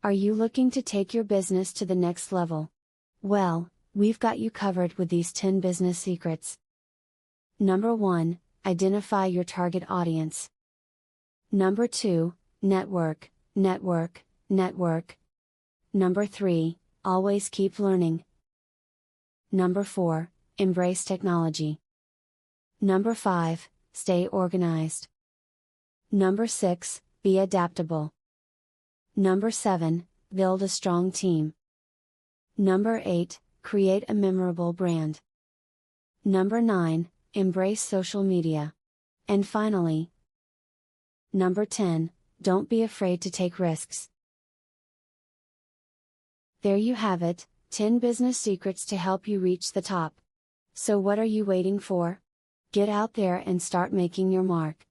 Are you looking to take your business to the next level? Well, we've got you covered with these 10 business secrets. Number 1, identify your target audience. Number 2, network, network, network. Number 3, always keep learning. Number 4, embrace technology. Number 5, stay organized. Number 6, be adaptable. Number 7, build a strong team. Number 8, create a memorable brand. Number 9, embrace social media. And finally, number 10, don't be afraid to take risks. There you have it, 10 business secrets to help you reach the top. So what are you waiting for? Get out there and start making your mark.